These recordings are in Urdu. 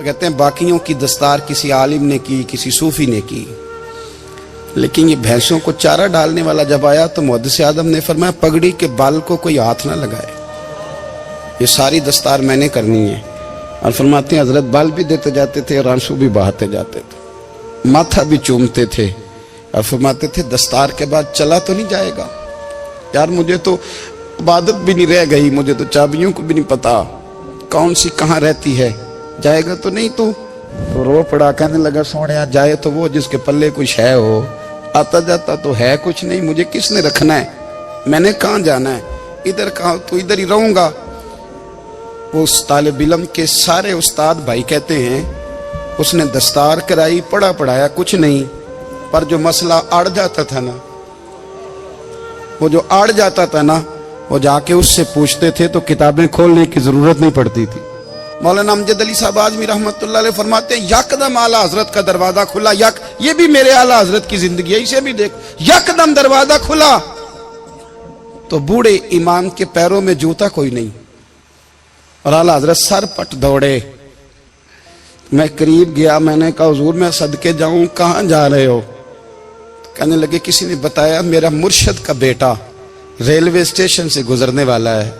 تو کہتے ہیں باقیوں کی دستار کسی عالم نے کی, کسی صوفی نے کی, لیکن یہ بھینسوں کو چارہ ڈالنے والا جب آیا تو محدث اعظم نے فرمایا پگڑی کے بال کو کوئی ہاتھ نہ لگائے, یہ ساری دستار میں نے کرنی ہے. اور فرماتے ہیں حضرت بال بھی دیتے جاتے تھے اور آنسو بھی بہاتے جاتے تھے, ماتھا بھی چومتے تھے, اور فرماتے تھے دستار کے بعد چلا تو نہیں جائے گا یار, مجھے تو عبادت بھی نہیں رہ گئی, مجھے تو چابیوں کو بھی نہیں پتا کون سی کہاں رہتی ہے, جائے گا تو نہیں تو رو پڑا, کہنے لگا سونے جائے تو وہ جس کے پلے کچھ ہے ہو, آتا جاتا تو ہے کچھ نہیں, مجھے کس نے رکھنا ہے, میں نے کہاں جانا ہے, ادھر کہاں تو ادھر ہی رہوں گا. وہ اس طالب علم کے سارے استاد بھائی کہتے ہیں اس نے دستار کرائی, پڑھا پڑھایا کچھ نہیں, پر جو مسئلہ اڑ جاتا تھا نا, وہ جو اڑ جاتا تھا نا, وہ جا کے اس سے پوچھتے تھے تو کتابیں کھولنے کی ضرورت نہیں پڑتی تھی. مولانا امجد علی صاحب اعظمی رحمۃ اللہ علیہ فرماتے ہیں یکدم اعلیٰ حضرت کا دروازہ کھلا, یہ بھی میرے اعلیٰ حضرت کی زندگی ہے, اسے بھی دیکھ, یکدم دروازہ کھلا تو بوڑھے امام کے پیروں میں جوتا کوئی نہیں, اور اعلیٰ حضرت سر پٹ دوڑے. میں قریب گیا, میں نے کہا حضور میں صدقے جاؤں, کہاں جا رہے ہو؟ کہنے لگے کسی نے بتایا میرا مرشد کا بیٹا ریلوے اسٹیشن سے گزرنے والا ہے,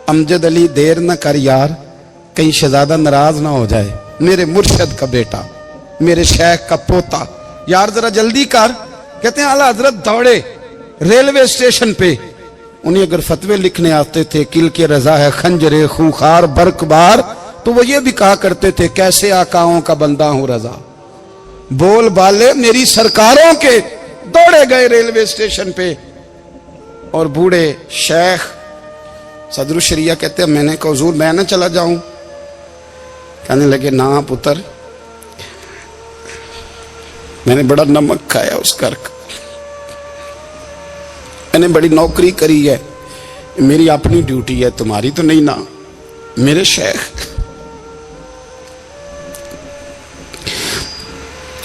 امجد علی دیر نہ کر یار, کہیں شہزادہ ناراض نہ ہو جائے, میرے مرشد کا بیٹا, میرے شیخ کا پوتا, یار ذرا جلدی کر. کہتے ہیں اعلیٰ حضرت دوڑے ریلوے اسٹیشن پہ, انہیں اگر فتوے لکھنے آتے تھے کل کے رضا ہے خنجر خونخوار برق بار, تو وہ یہ بھی کہا کرتے تھے کیسے آقاؤں کا بندہ ہوں رضا, بول بالے میری سرکاروں کے. دوڑے گئے ریلوے اسٹیشن پہ, اور بوڑھے شیخ صدر الشریعہ کہتے ہیں میں نے کہا حضور میں نہ چلا جاؤں؟ کہنے لگے نا پتر, میں نے بڑا نمک کھایا اس گھر کا, میں نے بڑی نوکری کری ہے, میری اپنی ڈیوٹی ہے, تمہاری تو نہیں نا. میرے شیخ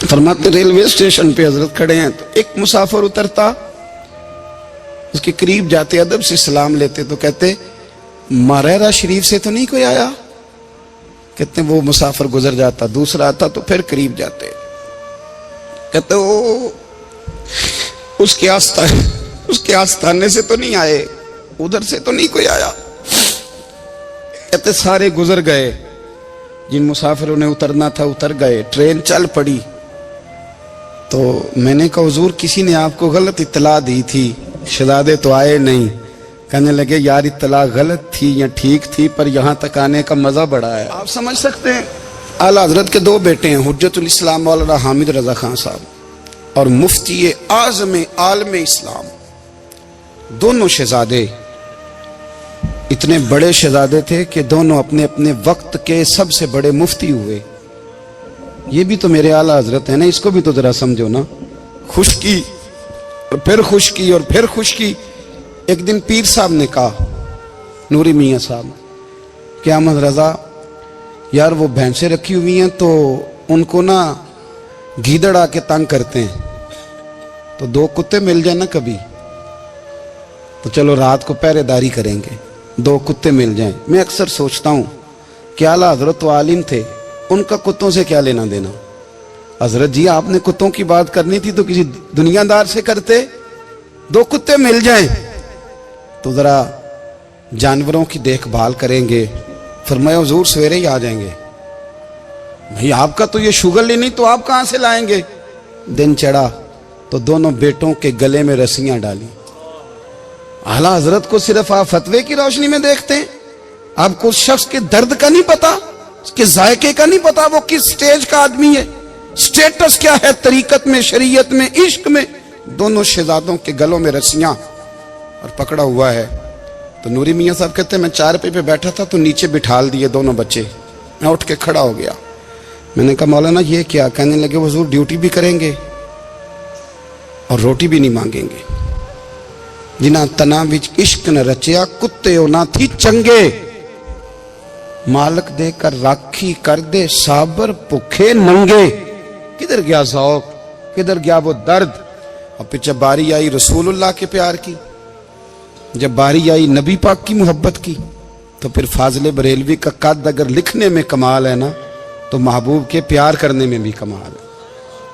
فرماتے ریلوے اسٹیشن پہ حضرت کھڑے ہیں تو ایک مسافر اترتا, اس کے قریب جاتے ادب سے سلام لیتے تو کہتے ماریرا شریف سے تو نہیں کوئی آیا؟ کہتے ہیں وہ مسافر گزر جاتا, دوسرا آتا تو پھر قریب جاتے, کہتے وہ اس کے آستانے سے تو نہیں آئے, ادھر سے تو نہیں کوئی آیا. کہتے سارے گزر گئے, جن مسافروں نے اترنا تھا اتر گئے, ٹرین چل پڑی. تو میں نے کہا حضور کسی نے آپ کو غلط اطلاع دی تھی, شہزادے تو آئے نہیں. کہنے لگے یار اطلاع غلط تھی یا ٹھیک تھی, پر یہاں تک آنے کا مزہ بڑا ہے. آپ سمجھ سکتے ہیں اعلیٰ حضرت کے دو بیٹے ہیں, حجت الاسلام مولانا حامد رضا خان صاحب اور مفتی اعظم عالم اسلام, دونوں شہزادے اتنے بڑے شہزادے تھے کہ دونوں اپنے اپنے وقت کے سب سے بڑے مفتی ہوئے. یہ بھی تو میرے اعلیٰ حضرت ہیں نا, اس کو بھی تو ذرا سمجھو نا. خشکی اور پھر خشکی اور پھر خشکی. ایک دن پیر صاحب نے کہا, نوری میاں صاحب, کہ احمد رضا یار وہ بھینسیں رکھی ہوئی ہیں تو ان کو نا گیدڑ آ کے تنگ کرتے ہیں, تو دو کتے مل جائیں نا کبھی, تو چلو رات کو پہرے داری کریں گے, دو کتے مل جائیں. میں اکثر سوچتا ہوں کہ اعلیٰ حضرت تو عالم تھے, ان کا کتوں سے کیا لینا دینا؟ حضرت جی آپ نے کتوں کی بات کرنی تھی تو کسی دنیا دار سے کرتے, دو کتے مل جائیں تو ذرا جانوروں کی دیکھ بھال کریں گے. فرمایا حضور سویرے ہی آ جائیں گے. بھئی آپ کا تو یہ شوگر لی نہیں تو آپ کہاں سے لائیں گے؟ دن چڑھا تو دونوں بیٹوں کے گلے میں رسیاں ڈالی. اعلیٰ حضرت کو صرف آپ فتوے کی روشنی میں دیکھتے ہیں, آپ کو اس شخص کے درد کا نہیں پتا, اس کے ذائقے کا نہیں پتا, وہ کس سٹیج کا آدمی ہے, سٹیٹس کیا ہے طریقت میں, شریعت میں, عشق میں. دونوں شہزادوں کے گلوں میں رسیاں اور پکڑا ہوا ہے. تو نوری میاں صاحب کہتے ہیں میں چارپے پہ بیٹھا تھا تو نیچے بٹھال دیے دونوں بچے. میں اٹھ کے کھڑا ہو گیا, میں نے کہا مولانا یہ کیا؟ کہنے لگے حضور ڈیوٹی بھی کریں گے اور روٹی بھی نہیں مانگیں گے. جنہ تنا وچ عشق نہ رچیا کتے او نہ تھی چنگے, مالک دے کر راکھی کر دے صابر بھوکے ننگے. کدھر گیا ذوق, کدھر گیا وہ درد؟ اور پھر جب باری آئی رسول اللہ کے پیار کی, جب باری آئی نبی پاک کی محبت کی, تو پھر فاضل بریلوی کا قد اگر لکھنے میں کمال ہے نا تو محبوب کے پیار کرنے میں بھی کمال ہے.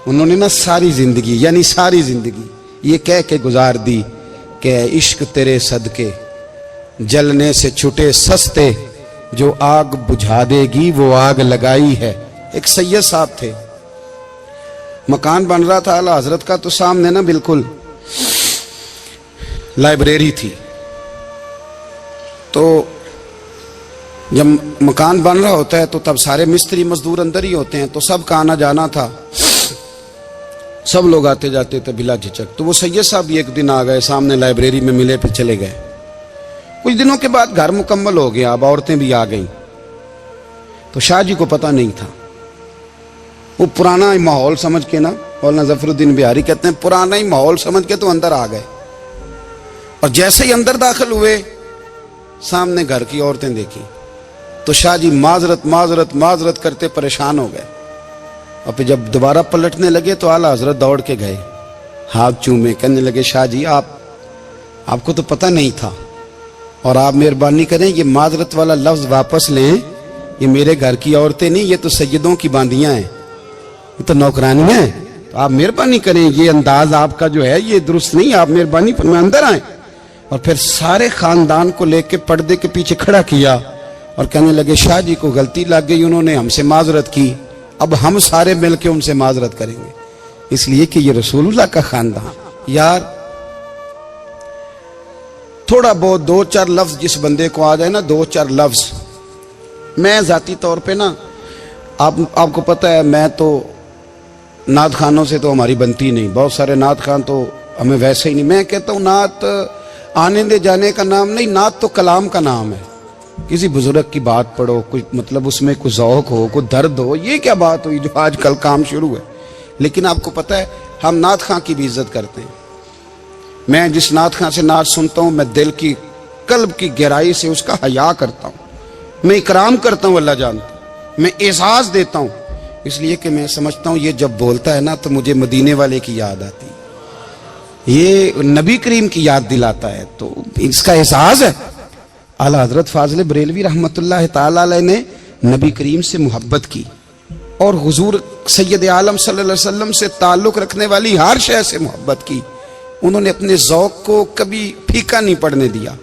انہوں نے نا ساری زندگی یعنی ساری زندگی یہ کہہ کے گزار دی کہ عشق تیرے صدقے جلنے سے چھٹے سستے، جو آگ بجھا دے گی وہ آگ لگائی ہے. ایک سید صاحب تھے، مکان بن رہا تھا اعلیٰ حضرت کا، تو سامنے نا بالکل لائبریری تھی. تو جب مکان بن رہا ہوتا ہے تو تب سارے مستری مزدور اندر ہی ہوتے ہیں، تو سب کا آنا جانا تھا، سب لوگ آتے جاتے تھے بلا جھجک. تو وہ سید صاحب بھی ایک دن آ گئے، سامنے لائبریری میں ملے، پھر چلے گئے. کچھ دنوں کے بعد گھر مکمل ہو گیا، اب عورتیں بھی آ گئیں. تو شاہ جی کو پتہ نہیں تھا. وہ پرانا ہی ماحول سمجھ کے نا، مولانا ظفر الدین بہاری کہتے ہیں پرانا ہی ماحول سمجھ کے تو اندر آ گئے. اور جیسے ہی اندر داخل ہوئے سامنے گھر کی عورتیں دیکھی تو شاہ جی معذرت معذرت معذرت کرتے پریشان ہو گئے. اور پھر جب دوبارہ پلٹنے لگے تو اعلیٰ حضرت دوڑ کے گئے، ہاتھ چومے، کہنے لگے شاہ جی آپ کو تو پتہ نہیں تھا، اور آپ مہربانی کریں یہ معذرت والا لفظ واپس لیں. یہ میرے گھر کی عورتیں نہیں، یہ تو سیدوں کی باندیاں ہیں، یہ تو نوکرانیاں ہیں. تو آپ مہربانی کریں، یہ انداز آپ کا جو ہے یہ درست نہیں، آپ مہربانی فرمائیں اندر آئیں. اور پھر سارے خاندان کو لے کے پردے کے پیچھے کھڑا کیا اور کہنے لگے شاہ جی کو غلطی لگ گئی، انہوں نے ہم سے معذرت کی، اب ہم سارے مل کے ان سے معذرت کریں گے، اس لیے کہ یہ رسول اللہ کا خاندان. یار تھوڑا بہت دو چار لفظ جس بندے کو آ جائے نا، دو چار لفظ. میں ذاتی طور پہ نا آپ کو پتہ ہے میں تو نعت خانوں سے تو ہماری بنتی نہیں، بہت سارے نعت خان تو ہمیں ویسے ہی نہیں. میں کہتا ہوں نعت آنے دے جانے کا نام نہیں، نعت تو کلام کا نام ہے. کسی بزرگ کی بات پڑھو، کوئی مطلب اس میں کوئی ذوق ہو، کوئی درد ہو، یہ کیا بات ہوئی جو آج کل کام شروع ہے. لیکن آپ کو پتہ ہے ہم نعت خان کی بھی عزت کرتے ہیں. میں جس نعت خان سے نعت سنتا ہوں میں دل کی قلب کی گہرائی سے اس کا حیا کرتا ہوں، میں اکرام کرتا ہوں، اللہ جانتا ہوں، میں اعزاز دیتا ہوں، اس لیے کہ میں سمجھتا ہوں یہ جب بولتا ہے نا تو مجھے مدینے والے کی یاد آتی ہے، یہ نبی کریم کی یاد دلاتا ہے، تو اس کا احساس ہے. اعلیٰ حضرت فاضل بریلوی رحمۃ اللہ تعالی علیہ نے نبی کریم سے محبت کی اور حضور سید عالم صلی اللہ علیہ وسلم سے تعلق رکھنے والی ہر شے سے محبت کی. انہوں نے اپنے ذوق کو کبھی پھیکا نہیں پڑنے دیا.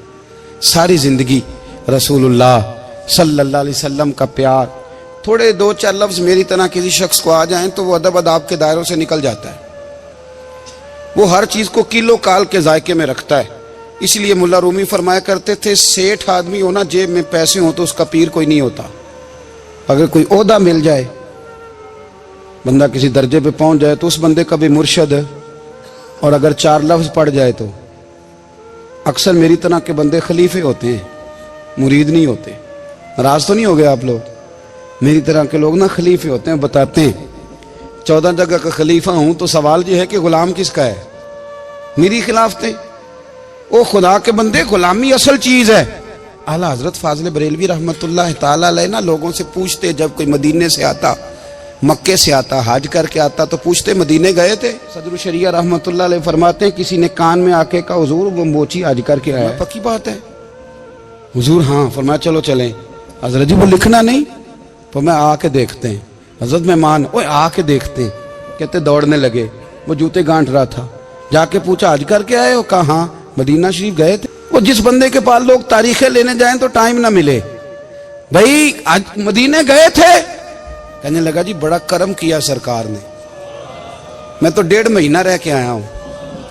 ساری زندگی رسول اللہ صلی اللہ علیہ وسلم کا پیار. تھوڑے دو چار لفظ میری طرح کسی شخص کو آ جائیں تو وہ ادب اداب کے دائروں سے نکل جاتا ہے. وہ ہر چیز کو کلو کال کے ذائقے میں رکھتا ہے. اس لیے ملا رومی فرمایا کرتے تھے سیٹھ آدمی ہونا جیب میں پیسے ہوں تو اس کا پیر کوئی نہیں ہوتا. اگر کوئی عہدہ مل جائے، بندہ کسی درجے پہ پہنچ جائے تو اس بندے کا بھی مرشد ہے، اور اگر چار لفظ پڑھ جائے تو اکثر میری طرح کے بندے خلیفے ہوتے ہیں، مرید نہیں ہوتے. ناراض تو نہیں ہو گئے آپ لوگ؟ میری طرح کے لوگ نا خلیفے ہوتے ہیں، بتاتے ہیں 14 جگہ کا خلیفہ ہوں تو سوال یہ ہے کہ غلام کس کا ہے؟ میری خلافتیں. او خدا کے بندے، غلامی اصل چیز ہے. اعلیٰ حضرت فاضل بریلوی رحمۃ اللہ تعالی علیہ نا لوگوں سے پوچھتے، جب کوئی مدینے سے آتا، مکے سے آتا، حج کر کے آتا تو پوچھتے مدینے گئے تھے؟ صدر الشریعہ رحمۃ اللہ علیہ فرماتے ہیں کسی نے کان میں آ کے کہا حضور وہ موچی حج کر کے آیا. پکی بات ہے حضور؟ ہاں. فرمایا چلو چلیں. حضرت جی وہ لکھنا نہیں؟ تو میں آ کے دیکھتے ہیں. حضرت مہمان اوے آ کے دیکھتے ہیں. کہتے دوڑنے لگے، وہ جوتے گانٹ رہا تھا. جا کے پوچھا حج کر کے آئے ہو؟ کہا ہاں. مدینہ شریف گئے تھے؟ وہ جس بندے کے پاس لوگ تاریخیں لینے جائیں تو ٹائم نہ ملے، بھائی آج مدینے گئے تھے؟ کہنے لگا جی بڑا کرم کیا سرکار نے، میں تو 1.5 مہینہ رہ کے آیا ہوں.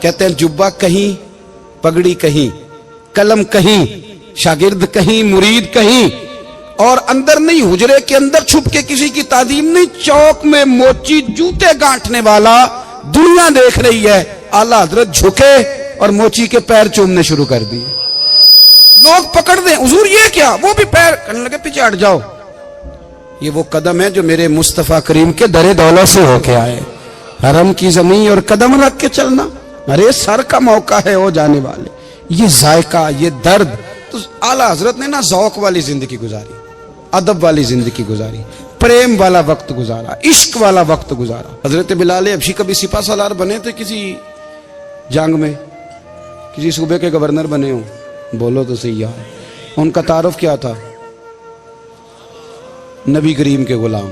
کہتے ہیں جبہ کہیں، پگڑی کہیں، قلم کہیں، شاگرد کہیں، مرید کہیں، اور اندر نہیں، حجرے کے اندر چھپ کے کسی کی تعظیم نہیں، چوک میں موچی جوتے گانٹنے والا دنیا دیکھ رہی ہے. اعلیٰ حضرت جھکے اور موچی کے پیر چومنے شروع کر دیے. لوگ پکڑ دیں حضور یہ کیا؟ وہ بھی پیر، کہنے لگے پیچھے ہٹ جاؤ. یہ وہ قدم ہے جو میرے مصطفیٰ کریم کے در دولت سے ہو کے آئے. حرم کی زمین اور قدم رکھ کے چلنا، ارے سر کا موقع ہے ہو جانے والے. یہ ذائقہ، یہ درد. تو اعلیٰ حضرت نے نا ذوق والی زندگی گزاری، ادب والی زندگی گزاری، پریم والا وقت گزارا، عشق والا وقت گزارا. حضرت بلال حبشی کبھی سپاہ سالار بنے تھے کسی جنگ میں، کسی صوبے کے گورنر بنے ہوں؟ بولو تو صحیح یار. ان کا تعارف کیا تھا؟ نبی کریم کے غلام.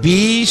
20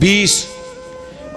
20